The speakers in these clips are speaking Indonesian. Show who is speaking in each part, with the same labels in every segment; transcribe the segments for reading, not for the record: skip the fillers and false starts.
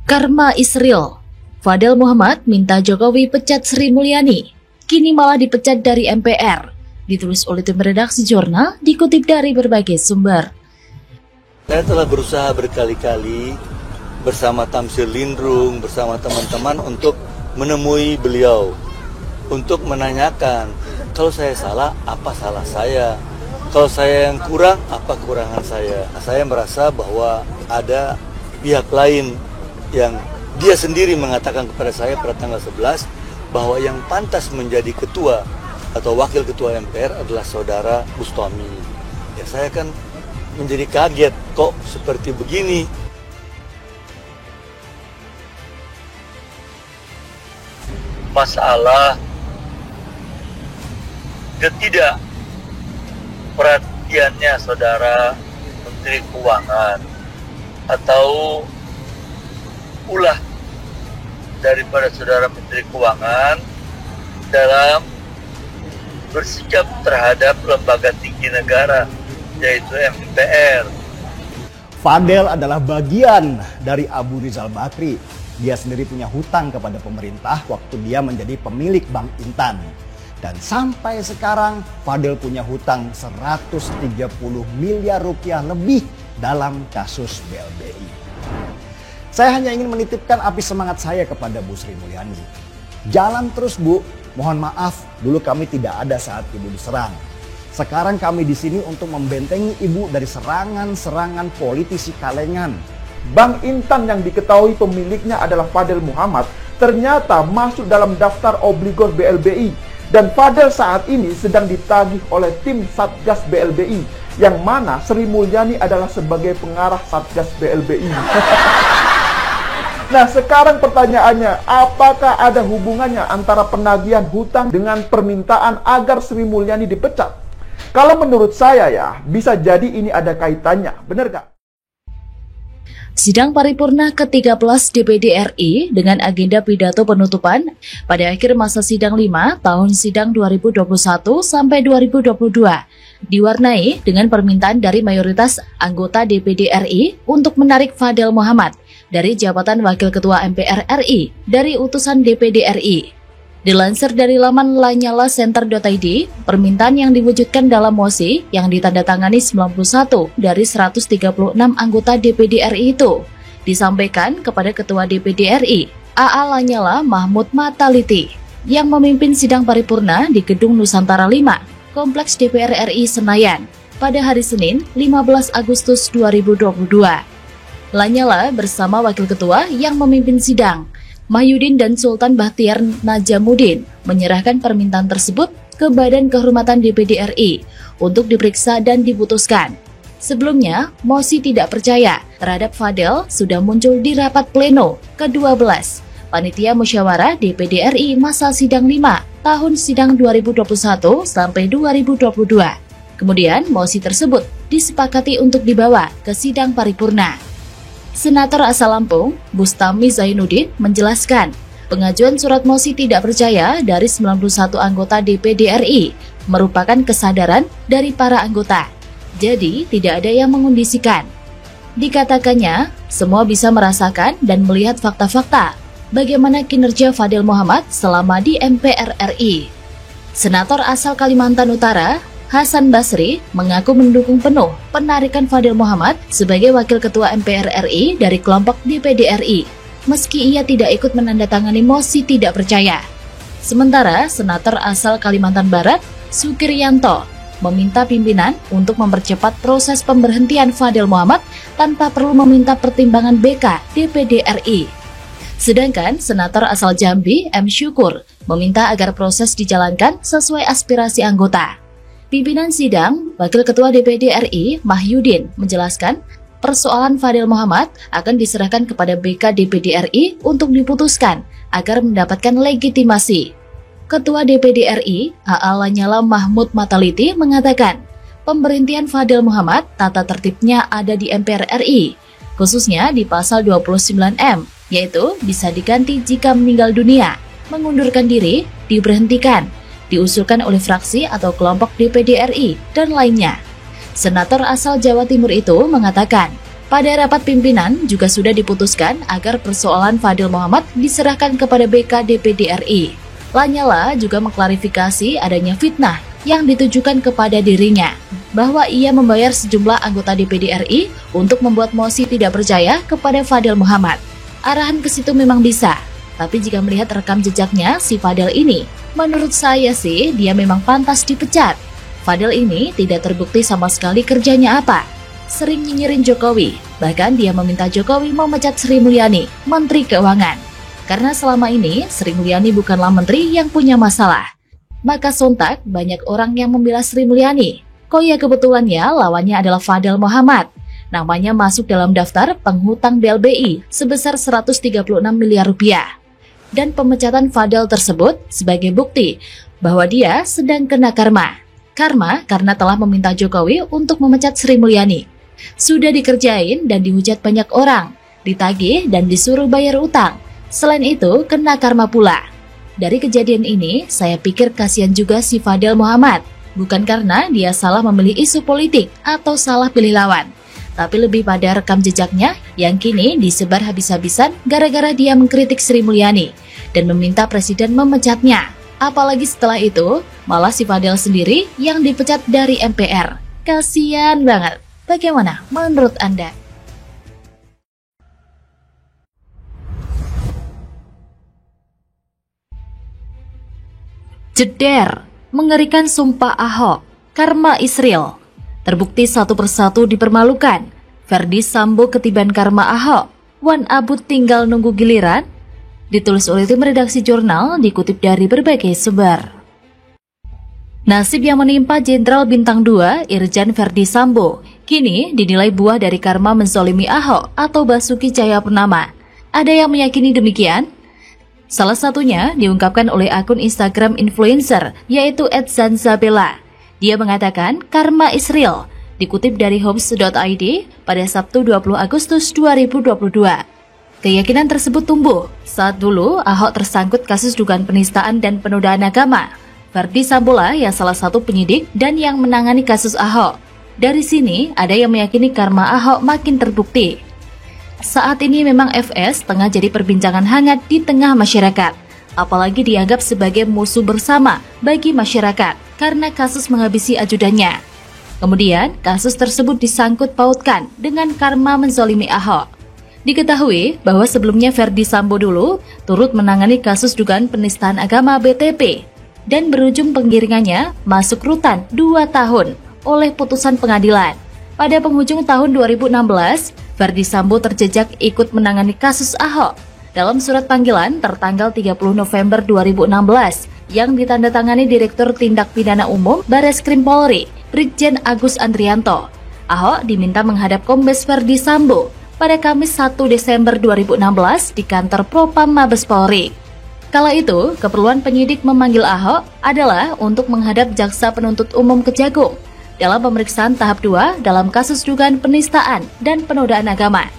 Speaker 1: Karma Israel. Fadel Muhammad minta Jokowi pecat Sri Mulyani. Kini malah dipecat dari MPR. Ditulis oleh tim redaksi jurnal, dikutip dari berbagai sumber.
Speaker 2: Saya telah berusaha berkali-kali bersama Tamsir Lindrung, bersama teman-teman untuk menemui beliau. Untuk menanyakan, kalau saya salah, apa salah saya? Kalau saya yang kurang, apa kekurangan saya? Saya merasa bahwa ada pihak lain yang dia sendiri mengatakan kepada saya pada tanggal 11 bahwa yang pantas menjadi ketua atau wakil ketua MPR adalah saudara Bustami. Ya, saya kan menjadi kaget kok seperti begini. Masalah ketidak perhatiannya saudara Menteri Keuangan atau ulah daripada saudara Menteri Keuangan dalam bersikap terhadap lembaga tinggi negara, yaitu MPR.
Speaker 3: Fadel adalah bagian dari Abu Rizal Bakri. Dia sendiri punya hutang kepada pemerintah waktu dia menjadi pemilik Bank Intan. Dan sampai sekarang Fadel punya hutang 130 miliar rupiah lebih dalam kasus BLBI. Saya hanya ingin menitipkan api semangat saya kepada Bu Sri Mulyani. Jalan terus Bu, mohon maaf dulu kami tidak ada saat Ibu diserang. Sekarang kami di sini untuk membentengi Ibu dari serangan-serangan politisi kalengan.
Speaker 4: Bank Intan yang diketahui pemiliknya adalah Fadel Muhammad ternyata masuk dalam daftar obligor BLBI. Dan Fadel saat ini sedang ditagih oleh tim Satgas BLBI. Yang mana Sri Mulyani adalah sebagai pengarah Satgas BLBI. Nah, sekarang pertanyaannya, apakah ada hubungannya antara penagihan hutang dengan permintaan agar Sri Mulyani dipecat? Kalau menurut saya ya, bisa jadi ini ada kaitannya, benar gak?
Speaker 1: Sidang paripurna ke-13 DPD RI dengan agenda pidato penutupan pada akhir masa sidang 5 tahun sidang 2021 sampai 2022 diwarnai dengan permintaan dari mayoritas anggota DPD RI untuk menarik Fadel Muhammad dari jabatan Wakil Ketua MPR RI dari utusan DPD RI. Dilansir dari laman lanyala.center.id, permintaan yang diwujudkan dalam mosi yang ditandatangani 91 dari 136 anggota DPD RI itu disampaikan kepada Ketua DPD RI, AA Lanyala Mahmud Mataliti, yang memimpin sidang paripurna di Gedung Nusantara 5, Kompleks DPR RI Senayan, pada hari Senin 15 Agustus 2022. Lanyala bersama Wakil Ketua yang memimpin sidang, Mahyudin dan Sultan Bahtiar Najamuddin, menyerahkan permintaan tersebut ke Badan Kehormatan DPD RI untuk diperiksa dan diputuskan. Sebelumnya, mosi tidak percaya terhadap Fadel sudah muncul di rapat pleno ke-12 Panitia Musyawarah DPD RI masa sidang 5 tahun sidang 2021 sampai 2022. Kemudian, mosi tersebut disepakati untuk dibawa ke sidang paripurna. Senator asal Lampung, Bustami Zainuddin, menjelaskan pengajuan surat mosi tidak percaya dari 91 anggota DPD RI merupakan kesadaran dari para anggota. Jadi, tidak ada yang mengondisikan. Dikatakannya, semua bisa merasakan dan melihat fakta-fakta bagaimana kinerja Fadel Muhammad selama di MPR RI. Senator asal Kalimantan Utara, Hasan Basri, mengaku mendukung penuh penarikan Fadel Muhammad sebagai Wakil Ketua MPR RI dari kelompok DPD RI, meski ia tidak ikut menandatangani mosi tidak percaya. Sementara Senator asal Kalimantan Barat, Sukiryanto, meminta pimpinan untuk mempercepat proses pemberhentian Fadel Muhammad tanpa perlu meminta pertimbangan BK DPD RI. Sedangkan Senator asal Jambi, M. Syukur, meminta agar proses dijalankan sesuai aspirasi anggota. Pimpinan sidang, Wakil Ketua DPD RI, Mahyudin, menjelaskan persoalan Fadel Muhammad akan diserahkan kepada BK DPD RI untuk diputuskan agar mendapatkan legitimasi. Ketua DPD RI, AA Lanyala Mahmud Mataliti, mengatakan pemberhentian Fadel Muhammad tata tertibnya ada di MPR RI, khususnya di pasal 29M, yaitu bisa diganti jika meninggal dunia, mengundurkan diri, diberhentikan, diusulkan oleh fraksi atau kelompok DPD RI, dan lainnya. Senator asal Jawa Timur itu mengatakan, Pada rapat pimpinan juga sudah diputuskan agar persoalan Fadil Muhammad diserahkan kepada BK DPD RI. Lanyala juga mengklarifikasi adanya fitnah yang ditujukan kepada dirinya, bahwa ia membayar sejumlah anggota DPD RI untuk membuat mosi tidak percaya kepada Fadil Muhammad. Arahan ke situ memang bisa, tapi jika melihat rekam jejaknya si Fadil ini, menurut saya sih dia memang pantas dipecat. Fadil ini tidak terbukti sama sekali kerjanya apa. Sering nyinyirin Jokowi, bahkan dia meminta Jokowi memecat Sri Mulyani, Menteri Keuangan. Karena selama ini Sri Mulyani bukanlah menteri yang punya masalah. Maka sontak banyak orang yang membela Sri Mulyani. Kok ya kebetulannya lawannya adalah Fadil Muhammad. Namanya masuk dalam daftar penghutang BLBI sebesar 136 miliar rupiah. Dan pemecatan Fadil tersebut sebagai bukti bahwa dia sedang kena karma. Karma karena telah meminta Jokowi untuk memecat Sri Mulyani. Sudah dikerjain dan dihujat banyak orang, ditagih dan disuruh bayar utang. Selain itu, kena karma pula. Dari kejadian ini, saya pikir kasihan juga si Fadil Muhammad. Bukan karena dia salah memilih isu politik atau salah pilih lawan, tapi lebih pada rekam jejaknya yang kini disebar habis-habisan gara-gara dia mengkritik Sri Mulyani dan meminta presiden memecatnya. Apalagi setelah itu, malah si Fadil sendiri yang dipecat dari MPR. Kasian banget. Bagaimana menurut Anda? Jeder, mengerikan sumpah Ahok, karma Israel. Terbukti satu persatu dipermalukan. Verdi Sambo ketiban karma Ahok. Wan Abud tinggal nunggu giliran. Ditulis oleh tim redaksi jurnal, dikutip dari berbagai sumber. Nasib yang menimpa Jenderal Bintang 2 Irjen Verdi Sambo kini dinilai buah dari karma menzolimi Ahok atau Basuki Cahayapurnama. Ada yang meyakini demikian? Salah satunya diungkapkan oleh akun Instagram influencer yaitu @zanzabella. Dia mengatakan karma Israel, dikutip dari homes.id pada Sabtu 20 Agustus 2022. Keyakinan tersebut tumbuh saat dulu Ahok tersangkut kasus dugaan penistaan dan penodaan agama. Verdi Sambo yang salah satu penyidik dan yang menangani kasus Ahok. Dari sini ada yang meyakini karma Ahok makin terbukti. Saat ini memang FS tengah jadi perbincangan hangat di tengah masyarakat, apalagi dianggap sebagai musuh bersama bagi masyarakat karena kasus menghabisi ajudannya. Kemudian kasus tersebut disangkut pautkan dengan karma menzolimi Ahok. Diketahui bahwa sebelumnya Verdi Sambo dulu turut menangani kasus dugaan penistaan agama BTP dan berujung penggiringannya masuk rutan 2 tahun oleh putusan pengadilan. Pada penghujung tahun 2016, Verdi Sambo terjejak ikut menangani kasus Ahok dalam surat panggilan tertanggal 30 November 2016 yang ditandatangani Direktur Tindak Pidana Umum Bareskrim Polri, Brigjen Agus Andrianto. Ahok diminta menghadap Kombes Verdi Sambo pada Kamis 1 Desember 2016 di kantor Propam Mabes Polri. Kala itu, keperluan penyidik memanggil Ahok adalah untuk menghadap Jaksa Penuntut Umum Kejagung dalam pemeriksaan tahap 2 dalam kasus dugaan penistaan dan penodaan agama.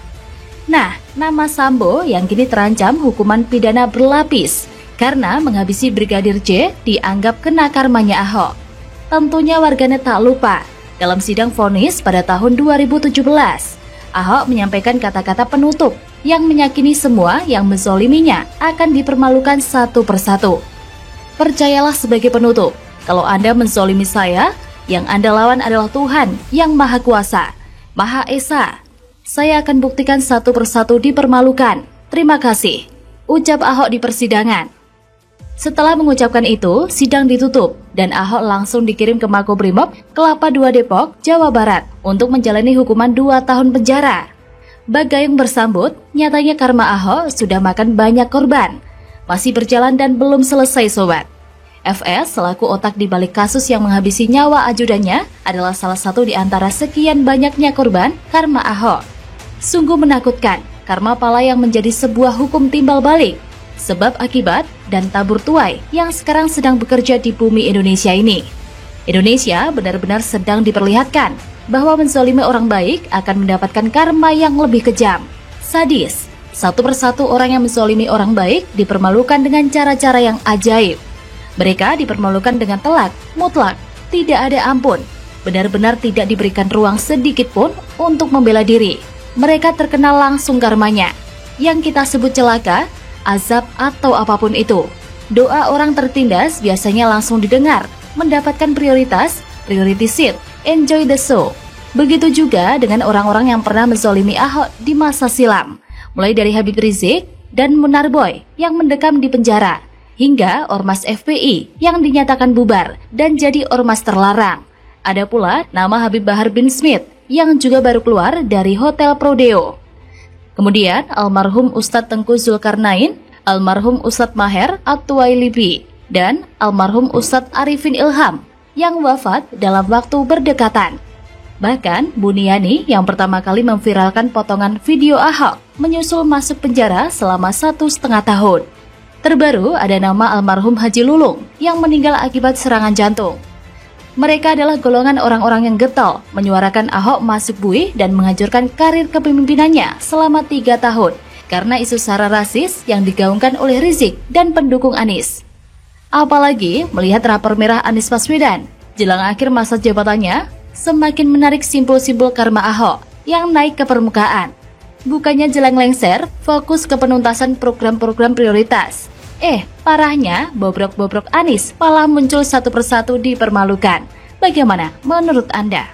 Speaker 1: Nah, nama Sambo yang kini terancam hukuman pidana berlapis karena menghabisi Brigadir J dianggap kena karmanya Ahok. Tentunya warganet tak lupa, dalam sidang vonis pada tahun 2017, Ahok menyampaikan kata-kata penutup yang meyakini semua yang menzoliminya akan dipermalukan satu persatu. Percayalah sebagai penutup, kalau Anda menzolimi saya, yang Anda lawan adalah Tuhan yang Maha Kuasa, Maha Esa. Saya akan buktikan satu persatu dipermalukan. Terima kasih, ucap Ahok di persidangan. Setelah mengucapkan itu, sidang ditutup dan Ahok langsung dikirim ke Makobrimob Kelapa II Depok, Jawa Barat untuk menjalani hukuman 2 tahun penjara. Bagayung bersambut, nyatanya karma Ahok sudah makan banyak korban. Masih berjalan dan belum selesai sobat. FS selaku otak di balik kasus yang menghabisi nyawa ajudannya adalah salah satu di antara sekian banyaknya korban karma Ahok. Sungguh menakutkan, karma pala yang menjadi sebuah hukum timbal balik, sebab akibat dan tabur tuai yang sekarang sedang bekerja di bumi Indonesia ini. Indonesia benar-benar sedang diperlihatkan bahwa menzalimi orang baik akan mendapatkan karma yang lebih kejam, sadis. Satu persatu orang yang menzalimi orang baik dipermalukan dengan cara-cara yang ajaib. Mereka dipermalukan dengan telak, mutlak, tidak ada ampun. Benar-benar tidak diberikan ruang sedikit pun untuk membela diri. mereka terkena langsung karmanya, yang kita sebut celaka, azab atau apapun itu. Doa orang tertindas biasanya langsung didengar, mendapatkan prioritas, priority seat, enjoy the show. Begitu juga dengan orang-orang yang pernah menzolimi Ahok di masa silam, mulai dari Habib Rizik dan Munar Boy yang mendekam di penjara, hingga Ormas FPI yang dinyatakan bubar dan jadi ormas terlarang. Ada pula nama Habib Bahar bin Smith yang juga baru keluar dari Hotel Prodeo. Kemudian almarhum Ustadz Tengku Zulkarnain, almarhum Ustadz Maher At-Tuwailibi, dan almarhum Ustadz Arifin Ilham yang wafat dalam waktu berdekatan. Bahkan Buniani yang pertama kali memviralkan potongan video Ahok menyusul masuk penjara selama 1,5 tahun. Terbaru ada nama almarhum Haji Lulung yang meninggal akibat serangan jantung. Mereka adalah golongan orang-orang yang getol, menyuarakan Ahok masuk BUI dan menghancurkan karir kepemimpinannya selama 3 tahun karena isu sara rasis yang digaungkan oleh Rizik dan pendukung Anies. Apalagi melihat rapor merah Anies Baswedan jelang akhir masa jabatannya semakin menarik simpul-simpul karma Ahok yang naik ke permukaan. Bukannya jelang lengser, fokus ke penuntasan program-program prioritas. Parahnya, bobrok-bobrok Anies malah muncul satu persatu dipermalukan. Bagaimana menurut Anda?